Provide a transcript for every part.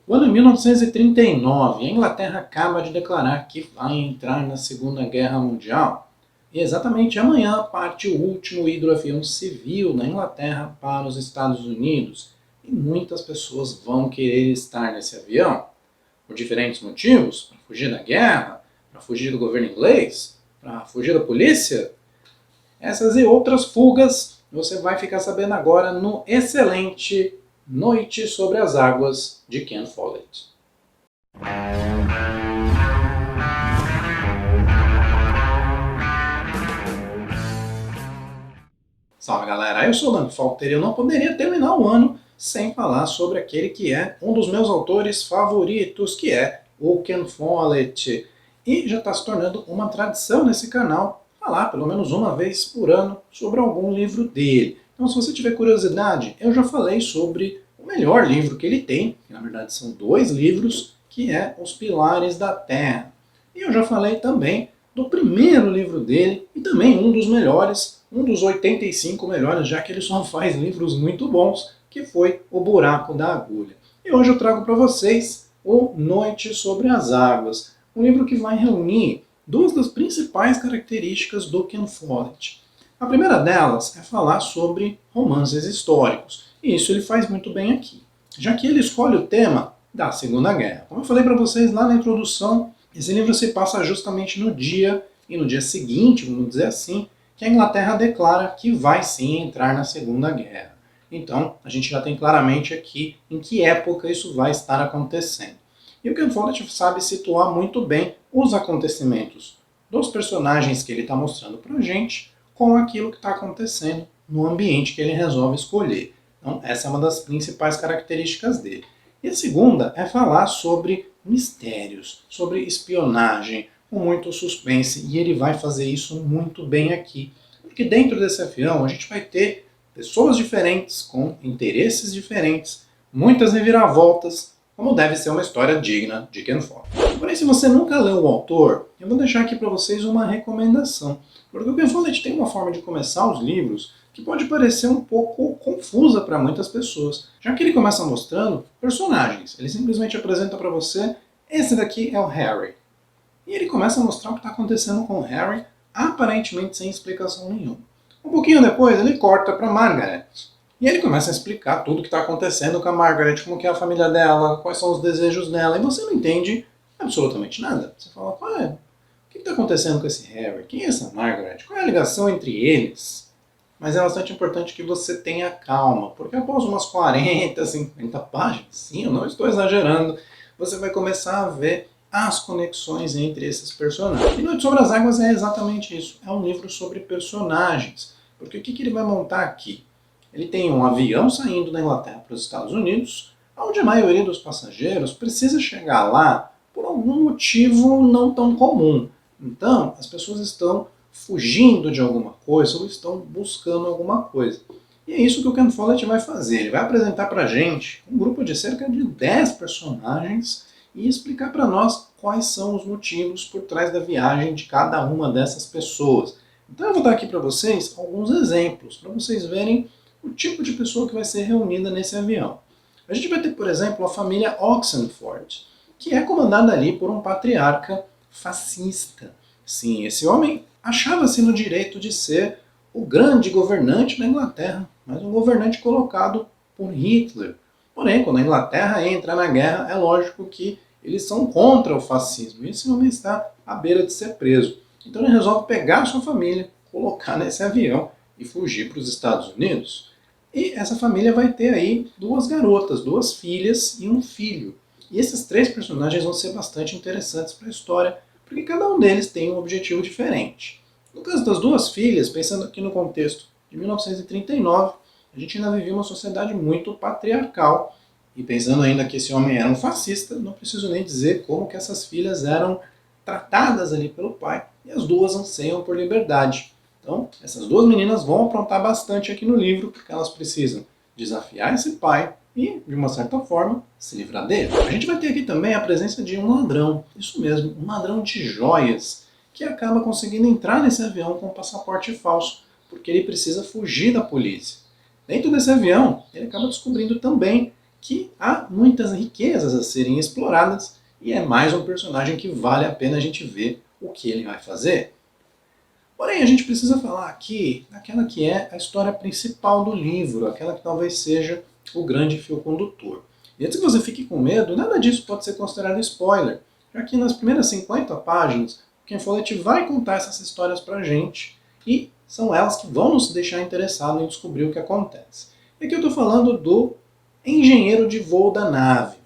O ano é 1939 e a Inglaterra acaba de declarar que vai entrar na Segunda Guerra Mundial. E exatamente amanhã parte o último hidroavião civil na Inglaterra para os Estados Unidos. E muitas pessoas vão querer estar nesse avião. Por diferentes motivos, para fugir da guerra, para fugir do governo inglês, para fugir da polícia. Essas e outras fugas você vai ficar sabendo agora no excelente Noite sobre as Águas de Ken Follett. Salve galera, eu sou o Dan Falter e eu não poderia terminar o ano sem falar sobre aquele que é um dos meus autores favoritos, que é o Ken Follett. E já está se tornando uma tradição nesse canal falar pelo menos uma vez por ano sobre algum livro dele. Então se você tiver curiosidade, eu já falei sobre o melhor livro que ele tem, que na verdade são 2 livros, que é Os Pilares da Terra. E eu já falei também do primeiro livro dele, e também um dos melhores, um dos 85 melhores, já que ele só faz livros muito bons, que foi O Buraco da Agulha. E hoje eu trago para vocês o Noite sobre as Águas, um livro que vai reunir 2 das principais características do Ken Follett. A primeira delas é falar sobre romances históricos, e isso ele faz muito bem aqui, já que ele escolhe o tema da Segunda Guerra. Como eu falei para vocês lá na introdução, esse livro se passa justamente no dia, e no dia seguinte, vamos dizer assim, que a Inglaterra declara que vai sim entrar na Segunda Guerra. Então, a gente já tem claramente aqui em que época isso vai estar acontecendo. E o Ken Follett sabe situar muito bem os acontecimentos dos personagens que ele está mostrando para a gente com aquilo que está acontecendo no ambiente que ele resolve escolher. Então, essa é uma das principais características dele. E a segunda é falar sobre mistérios, sobre espionagem, com muito suspense, e ele vai fazer isso muito bem aqui. Porque dentro desse avião a gente vai ter pessoas diferentes, com interesses diferentes, muitas reviravoltas, como deve ser uma história digna de Ken Follett. Porém, se você nunca leu o autor, eu vou deixar aqui para vocês uma recomendação. Porque o Ken Follett tem uma forma de começar os livros que pode parecer um pouco confusa para muitas pessoas, já que ele começa mostrando personagens. Ele simplesmente apresenta para você, esse daqui é o Harry. E ele começa a mostrar o que está acontecendo com o Harry, aparentemente sem explicação nenhuma. Um pouquinho depois ele corta para Margaret. E ele começa a explicar tudo o que está acontecendo com a Margaret, como que é a família dela, quais são os desejos dela, e você não entende absolutamente nada. Você fala, o que está acontecendo com esse Harry? Quem é essa Margaret? Qual é a ligação entre eles? Mas é bastante importante que você tenha calma, porque após umas 40, 50 páginas, sim, eu não estou exagerando, você vai começar a ver as conexões entre esses personagens. E Noite sobre as Águas é exatamente isso, é um livro sobre personagens. Porque o que ele vai montar aqui? Ele tem um avião saindo da Inglaterra para os Estados Unidos, onde a maioria dos passageiros precisa chegar lá por algum motivo não tão comum. Então, as pessoas estão fugindo de alguma coisa ou estão buscando alguma coisa. E é isso que o Ken Follett vai fazer. Ele vai apresentar para a gente um grupo de cerca de 10 personagens e explicar para nós quais são os motivos por trás da viagem de cada uma dessas pessoas. Então eu vou dar aqui para vocês alguns exemplos, para vocês verem o tipo de pessoa que vai ser reunida nesse avião. A gente vai ter, por exemplo, a família Oxenford, que é comandada ali por um patriarca fascista. Sim, esse homem achava-se no direito de ser o grande governante da Inglaterra, mas um governante colocado por Hitler. Porém, quando a Inglaterra entra na guerra, é lógico que eles são contra o fascismo, e esse homem está à beira de ser preso. Então ele resolve pegar a sua família, colocar nesse avião e fugir para os Estados Unidos. E essa família vai ter aí 2 garotas, 2 filhas e um filho. E esses 3 personagens vão ser bastante interessantes para a história, porque cada um deles tem um objetivo diferente. No caso das 2 filhas, pensando aqui no contexto de 1939, a gente ainda vivia uma sociedade muito patriarcal. E pensando ainda que esse homem era um fascista, não preciso nem dizer como que essas filhas eram tratadas ali pelo pai, e as 2 anseiam por liberdade. Então, essas 2 meninas vão aprontar bastante aqui no livro, porque elas precisam desafiar esse pai e, de uma certa forma, se livrar dele. A gente vai ter aqui também a presença de um ladrão, isso mesmo, um ladrão de joias, que acaba conseguindo entrar nesse avião com um passaporte falso, porque ele precisa fugir da polícia. Dentro desse avião, ele acaba descobrindo também que há muitas riquezas a serem exploradas e é mais um personagem que vale a pena a gente ver o que ele vai fazer. Porém, a gente precisa falar aqui daquela que é a história principal do livro, aquela que talvez seja o grande fio condutor. E antes que você fique com medo, nada disso pode ser considerado spoiler, já que nas primeiras 50 páginas, o Ken Follett vai contar essas histórias pra gente, e são elas que vão nos deixar interessados em descobrir o que acontece. E aqui eu estou falando do engenheiro de voo da nave.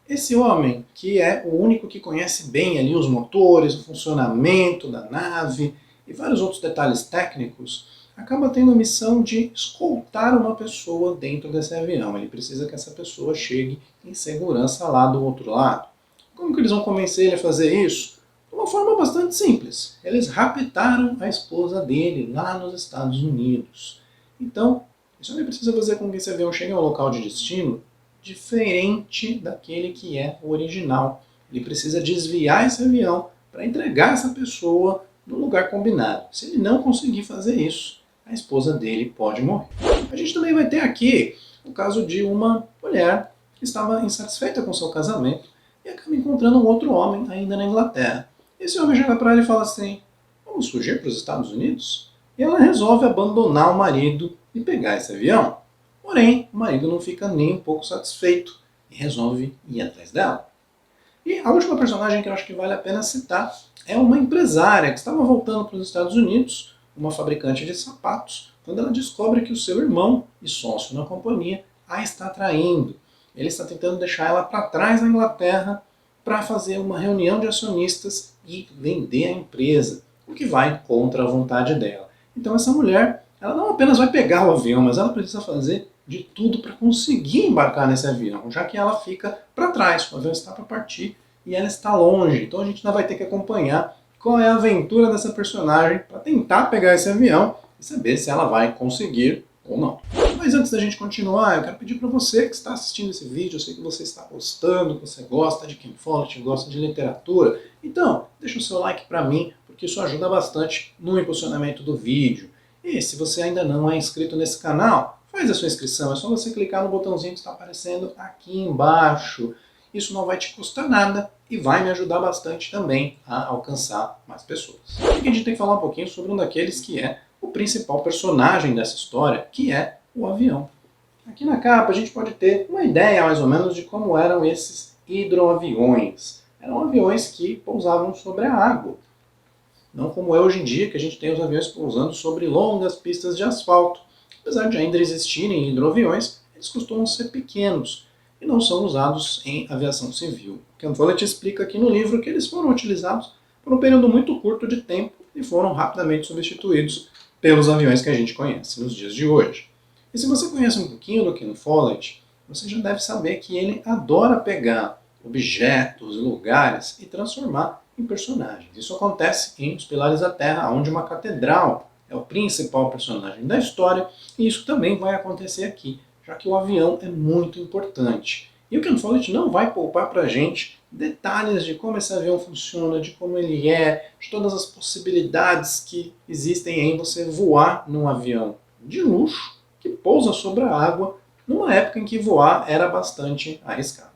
Esse homem, que é o único que conhece bem ali os motores, o funcionamento da nave e vários outros detalhes técnicos, acaba tendo a missão de escoltar uma pessoa dentro desse avião. Ele precisa que essa pessoa chegue em segurança lá do outro lado. Como que eles vão convencer ele a fazer isso? De uma forma bastante simples. Eles raptaram a esposa dele lá nos Estados Unidos. Então, isso ele precisa fazer com que esse avião chegue ao local de destino diferente daquele que é o original. Ele precisa desviar esse avião para entregar essa pessoa no lugar combinado. Se ele não conseguir fazer isso, a esposa dele pode morrer. A gente também vai ter aqui o caso de uma mulher que estava insatisfeita com seu casamento e acaba encontrando um outro homem ainda na Inglaterra. Esse homem chega para ela e fala assim: vamos fugir para os Estados Unidos? E ela resolve abandonar o marido e pegar esse avião. Porém, o marido não fica nem um pouco satisfeito e resolve ir atrás dela. E a última personagem que eu acho que vale a pena citar é uma empresária que estava voltando para os Estados Unidos, uma fabricante de sapatos, quando ela descobre que o seu irmão e sócio na companhia a está traindo. Ele está tentando deixar ela para trás na Inglaterra para fazer uma reunião de acionistas e vender a empresa, o que vai contra a vontade dela. Então essa mulher, ela não apenas vai pegar o avião, mas ela precisa fazer de tudo para conseguir embarcar nesse avião, já que ela fica para trás, o avião está para partir e ela está longe. Então a gente ainda vai ter que acompanhar qual é a aventura dessa personagem para tentar pegar esse avião e saber se ela vai conseguir ou não. Mas antes da gente continuar, eu quero pedir para você que está assistindo esse vídeo, eu sei que você está gostando, que você gosta de Ken Follett, gosta de literatura, então deixa o seu like para mim, porque isso ajuda bastante no impulsionamento do vídeo. E se você ainda não é inscrito nesse canal, faz a sua inscrição, é só você clicar no botãozinho que está aparecendo aqui embaixo. Isso não vai te custar nada e vai me ajudar bastante também a alcançar mais pessoas. E aqui a gente tem que falar um pouquinho sobre um daqueles que é o principal personagem dessa história, que é o avião. Aqui na capa a gente pode ter uma ideia mais ou menos de como eram esses hidroaviões. Eram aviões que pousavam sobre a água. Não como é hoje em dia, que a gente tem os aviões pousando sobre longas pistas de asfalto. Apesar de ainda existirem hidroaviões, eles costumam ser pequenos e não são usados em aviação civil. Ken Follett explica aqui no livro que eles foram utilizados por um período muito curto de tempo e foram rapidamente substituídos pelos aviões que a gente conhece nos dias de hoje. E se você conhece um pouquinho do Ken Follett, você já deve saber que ele adora pegar objetos, lugares e transformar em personagens. Isso acontece em Os Pilares da Terra, onde uma catedral é o principal personagem da história, e isso também vai acontecer aqui, já que o avião é muito importante. E o Ken Follett não vai poupar pra gente detalhes de como esse avião funciona, de como ele é, de todas as possibilidades que existem em você voar num avião de luxo que pousa sobre a água numa época em que voar era bastante arriscado.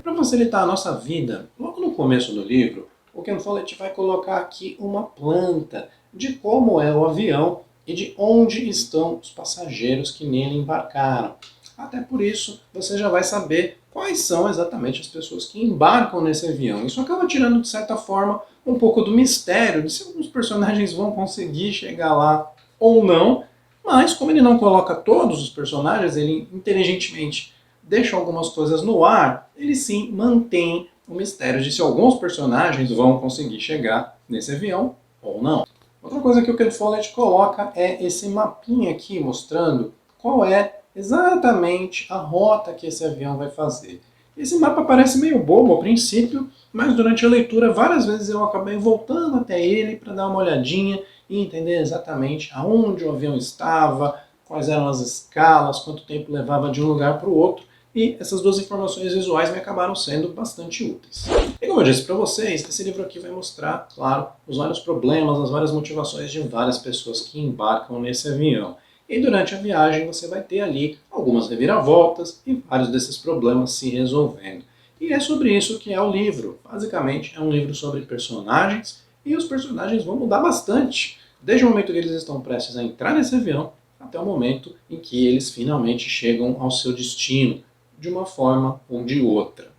Para facilitar a nossa vida, logo no começo do livro, o Ken Follett vai colocar aqui uma planta de como é o avião e de onde estão os passageiros que nele embarcaram. Até por isso, você já vai saber quais são exatamente as pessoas que embarcam nesse avião. Isso acaba tirando, de certa forma, um pouco do mistério de se alguns personagens vão conseguir chegar lá ou não, mas como ele não coloca todos os personagens, ele inteligentemente deixa algumas coisas no ar, ele sim mantém o mistério de se alguns personagens vão conseguir chegar nesse avião ou não. Outra coisa que o Ken Follett coloca é esse mapinha aqui mostrando qual é exatamente a rota que esse avião vai fazer. Esse mapa parece meio bobo a princípio, mas durante a leitura várias vezes eu acabei voltando até ele para dar uma olhadinha e entender exatamente aonde o avião estava, quais eram as escalas, quanto tempo levava de um lugar para o outro, e essas duas informações visuais me acabaram sendo bastante úteis. E como eu disse para vocês, esse livro aqui vai mostrar, claro, os vários problemas, as várias motivações de várias pessoas que embarcam nesse avião. E durante a viagem você vai ter ali algumas reviravoltas e vários desses problemas se resolvendo. E é sobre isso que é o livro. Basicamente é um livro sobre personagens e os personagens vão mudar bastante, desde o momento que eles estão prestes a entrar nesse avião até o momento em que eles finalmente chegam ao seu destino, de uma forma ou de outra.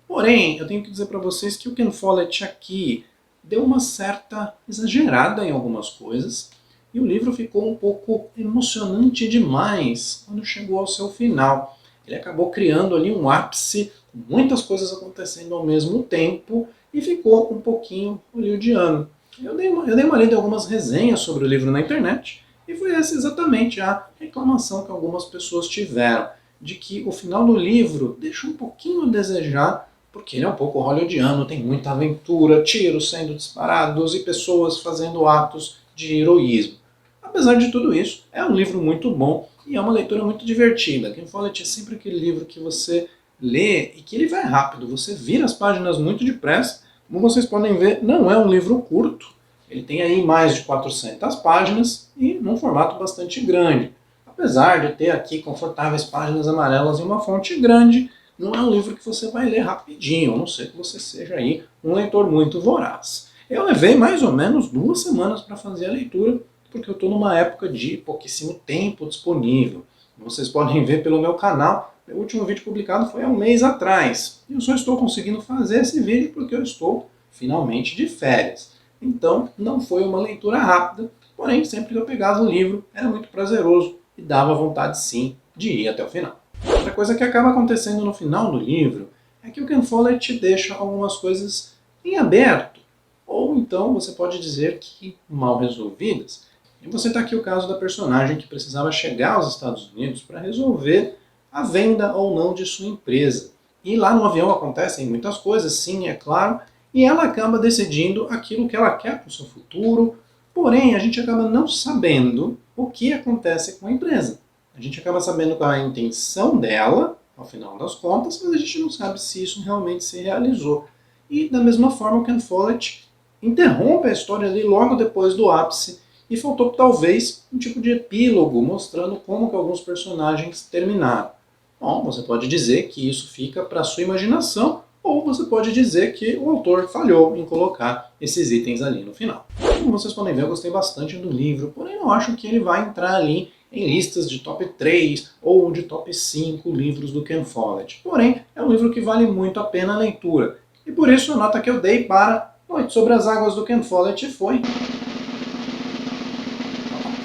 Porém, eu tenho que dizer para vocês que o Ken Follett aqui deu uma certa exagerada em algumas coisas e o livro ficou um pouco emocionante demais quando chegou ao seu final. Ele acabou criando ali um ápice, com muitas coisas acontecendo ao mesmo tempo e ficou um pouquinho hollywoodiano. Eu dei uma lida em algumas resenhas sobre o livro na internet e foi essa exatamente a reclamação que algumas pessoas tiveram, de que o final do livro deixa um pouquinho a desejar, porque ele é um pouco hollywoodiano, tem muita aventura, tiros sendo disparados e pessoas fazendo atos de heroísmo. Apesar de tudo isso, é um livro muito bom e é uma leitura muito divertida. Ken Follett é sempre aquele livro que você lê e que ele vai rápido, você vira as páginas muito depressa. Como vocês podem ver, não é um livro curto, ele tem aí mais de 400 páginas e num formato bastante grande. Apesar de ter aqui confortáveis páginas amarelas e uma fonte grande, não é um livro que você vai ler rapidinho, a não ser que você seja aí um leitor muito voraz. Eu levei mais ou menos 2 semanas para fazer a leitura, porque eu estou numa época de pouquíssimo tempo disponível. Vocês podem ver pelo meu canal, meu último vídeo publicado foi há um mês atrás. E eu só estou conseguindo fazer esse vídeo porque eu estou finalmente de férias. Então não foi uma leitura rápida, porém sempre que eu pegava o livro era muito prazeroso e dava vontade sim de ir até o final. Outra coisa que acaba acontecendo no final do livro é que o Ken Follett deixa algumas coisas em aberto, ou então você pode dizer que mal resolvidas. E você está aqui o caso da personagem que precisava chegar aos Estados Unidos para resolver a venda ou não de sua empresa. E lá no avião acontecem muitas coisas, sim, é claro, e ela acaba decidindo aquilo que ela quer para o seu futuro, porém a gente acaba não sabendo o que acontece com a empresa. A gente acaba sabendo qual é a intenção dela, ao final das contas, mas a gente não sabe se isso realmente se realizou. E da mesma forma o Ken Follett interrompe a história ali logo depois do ápice e faltou talvez um tipo de epílogo mostrando como que alguns personagens terminaram. Bom, você pode dizer que isso fica para a sua imaginação, ou você pode dizer que o autor falhou em colocar esses itens ali no final. Como vocês podem ver, eu gostei bastante do livro, porém não acho que ele vai entrar ali em listas de top 3 ou de top 5 livros do Ken Follett. Porém, é um livro que vale muito a pena a leitura. E por isso a nota que eu dei para Noite sobre as Águas do Ken Follett foi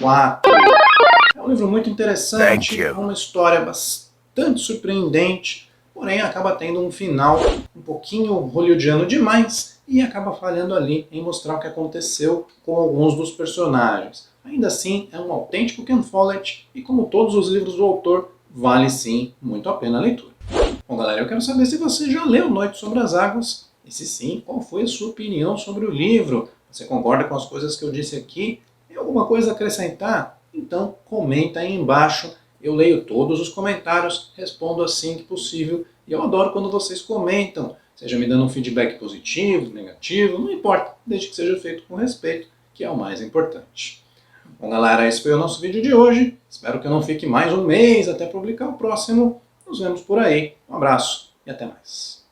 4. É um livro muito interessante, é uma história bastante surpreendente, porém acaba tendo um final um pouquinho hollywoodiano demais e acaba falhando ali em mostrar o que aconteceu com alguns dos personagens. Ainda assim, é um autêntico Ken Follett e, como todos os livros do autor, vale sim muito a pena a leitura. Bom, galera, eu quero saber se você já leu Noite sobre as Águas e, se sim, qual foi a sua opinião sobre o livro. Você concorda com as coisas que eu disse aqui? Tem alguma coisa a acrescentar? Então comenta aí embaixo. Eu leio todos os comentários, respondo assim que possível. E eu adoro quando vocês comentam, seja me dando um feedback positivo, negativo, não importa, desde que seja feito com respeito, que é o mais importante. Bom, galera, esse foi o nosso vídeo de hoje. Espero que eu não fique mais um mês até publicar o próximo. Nos vemos por aí. Um abraço e até mais.